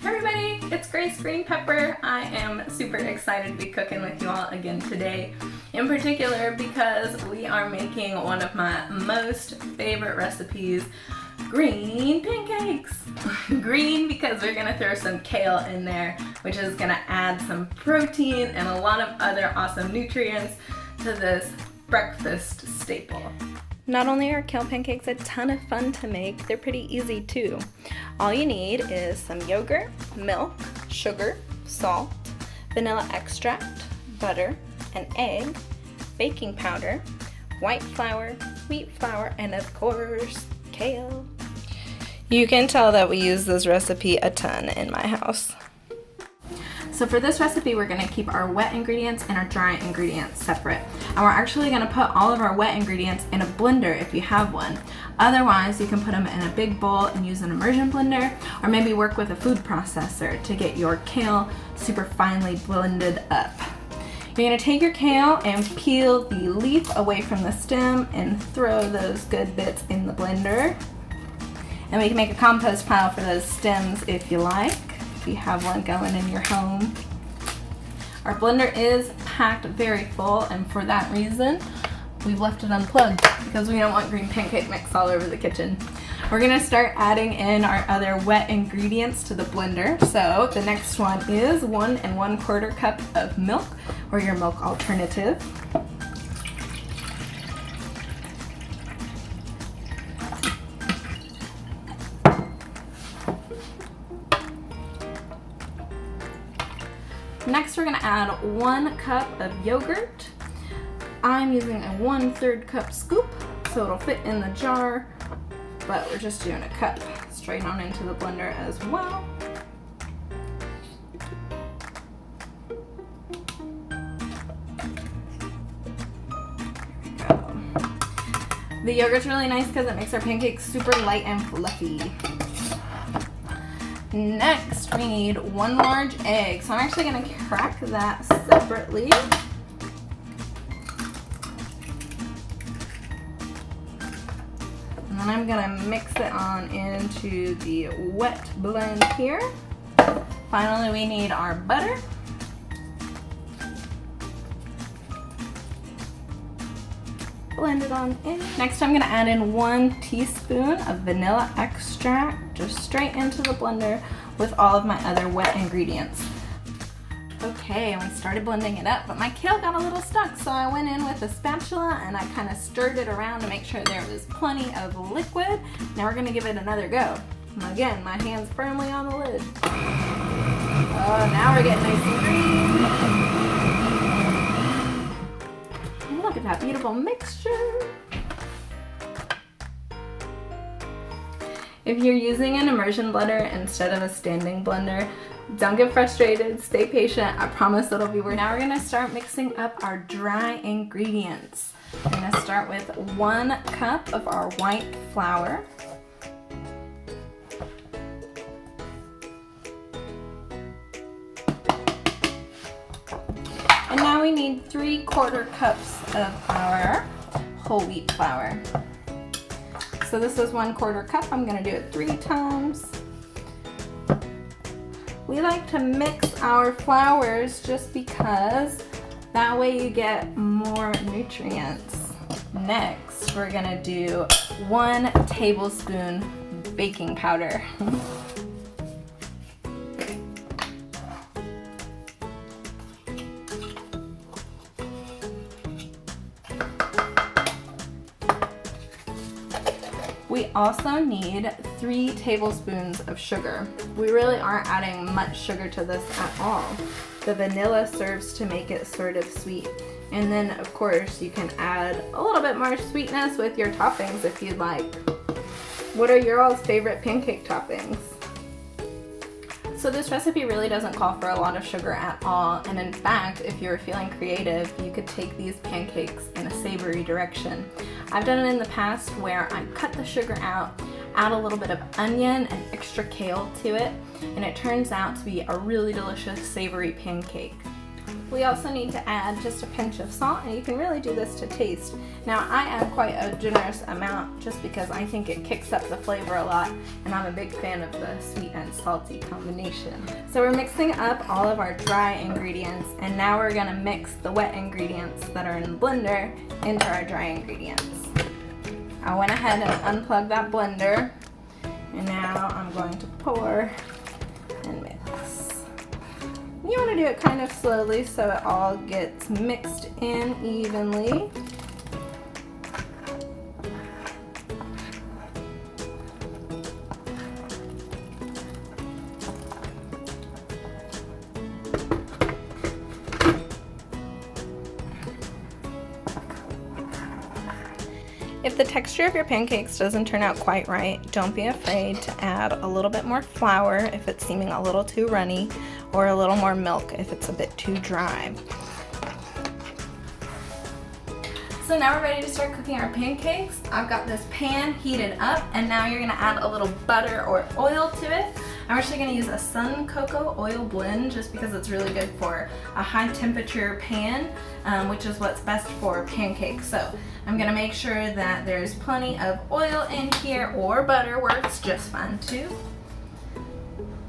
Hey everybody, it's Grace Green Pepper. I am super excited to be cooking with you all again today, in particular because we are making one of my most favorite recipes, green pancakes. Green because we're gonna throw some kale in there, which is gonna add some protein and a lot of other awesome nutrients to this breakfast staple. Not only are kale pancakes a ton of fun to make, they're pretty easy too. All you need is some yogurt, milk, sugar, salt, vanilla extract, butter, an egg, baking powder, white flour, wheat flour, and of course, kale. You can tell that we use this recipe a ton in my house. So for this recipe, we're gonna keep our wet ingredients and our dry ingredients separate. And we're actually gonna put all of our wet ingredients in a blender if you have one. Otherwise, you can put them in a big bowl and use an immersion blender, or maybe work with a food processor to get your kale super finely blended up. You're gonna take your kale and peel the leaf away from the stem and throw those good bits in the blender. And we can make a compost pile for those stems if you like, if you have one going in your home. Our blender is packed very full, and for that reason, we've left it unplugged because we don't want green pancake mix all over the kitchen. We're gonna start adding in our other wet ingredients to the blender. So the next one is 1 1/4 cup of milk, or your milk alternative. Next, we're gonna add 1 cup of yogurt. I'm using a 1/3 cup scoop, so it'll fit in the jar, but we're just doing a cup straight on into the blender as well. There we go. The yogurt's really nice because it makes our pancakes super light and fluffy. Next, we need 1 large egg. So I'm actually gonna crack that separately. And then I'm gonna mix it on into the wet blend here. Finally, we need our butter. Blend it on in. Next, I'm gonna add in 1 teaspoon of vanilla extract, just straight into the blender with all of my other wet ingredients. Okay, and we started blending it up, but my kale got a little stuck, so I went in with a spatula and I kind of stirred it around to make sure there was plenty of liquid. Now we're gonna give it another go. And again, my hand's firmly on the lid. Oh, now we're getting nice and green. Look at that beautiful mixture. If you're using an immersion blender instead of a standing blender, don't get frustrated, stay patient. I promise it'll be worth it. Now we're gonna start mixing up our dry ingredients. We're gonna start with 1 cup of our white flour. And now we need 3/4 cups of our whole wheat flour. So this is 1/4 cup. I'm gonna do it 3 times. We like to mix our flours just because that way you get more nutrients. Next, we're gonna do 1 tablespoon baking powder. We also need 3 tablespoons of sugar. We really aren't adding much sugar to this at all. The vanilla serves to make it sort of sweet. And then of course you can add a little bit more sweetness with your toppings if you'd like. What are your all's favorite pancake toppings? So this recipe really doesn't call for a lot of sugar at all, and in fact, if you were feeling creative, you could take these pancakes in a savory direction. I've done it in the past where I cut the sugar out, add a little bit of onion and extra kale to it, and it turns out to be a really delicious savory pancake. We also need to add just a pinch of salt, and you can really do this to taste. Now I add quite a generous amount just because I think it kicks up the flavor a lot, and I'm a big fan of the sweet and salty combination. So we're mixing up all of our dry ingredients, and now we're gonna mix the wet ingredients that are in the blender into our dry ingredients. I went ahead and unplugged that blender, and now I'm going to pour and mix. You want to do it kind of slowly so it all gets mixed in evenly. If the texture of your pancakes doesn't turn out quite right, don't be afraid to add a little bit more flour if it's seeming a little too runny, or a little more milk if it's a bit too dry. So now we're ready to start cooking our pancakes. I've got this pan heated up, and now you're gonna add a little butter or oil to it. I'm actually gonna use a sun cocoa oil blend just because it's really good for a high temperature pan, which is what's best for pancakes. So I'm gonna make sure that there's plenty of oil in here, or butter works just fine too.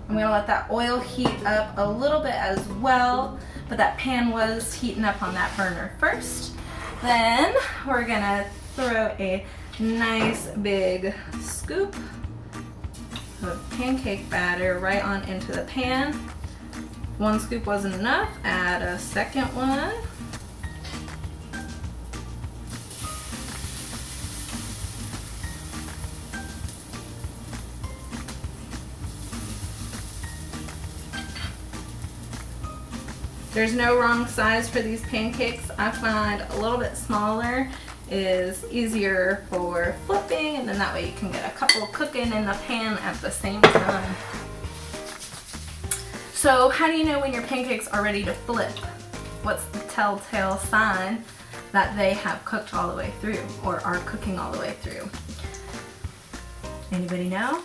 I'm gonna let that oil heat up a little bit as well, but that pan was heating up on that burner first. Then we're gonna throw a nice big scoop of pancake batter right on into the pan. One scoop wasn't enough, add a second one. There's no wrong size for these pancakes. I find a little bit smaller is easier for flipping, and then that way you can get a couple cooking in the pan at the same time. So how do you know when your pancakes are ready to flip? What's the telltale sign that they have cooked all the way through, or are cooking all the way through? Anybody know?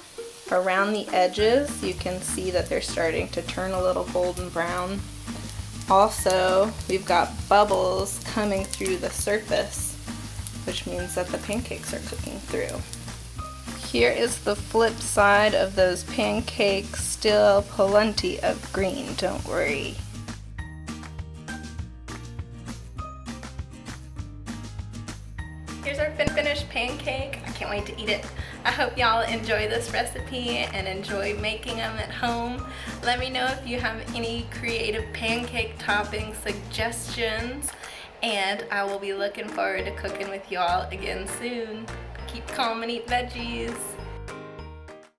Around the edges, you can see that they're starting to turn a little golden brown. Also, we've got bubbles coming through the surface, which means that the pancakes are cooking through. Here is the flip side of those pancakes, still plenty of green, don't worry. Here's our finished pancake. I can't wait to eat it. I hope y'all enjoy this recipe and enjoy making them at home. Let me know if you have any creative pancake topping suggestions, and I will be looking forward to cooking with y'all again soon. Keep calm and eat veggies.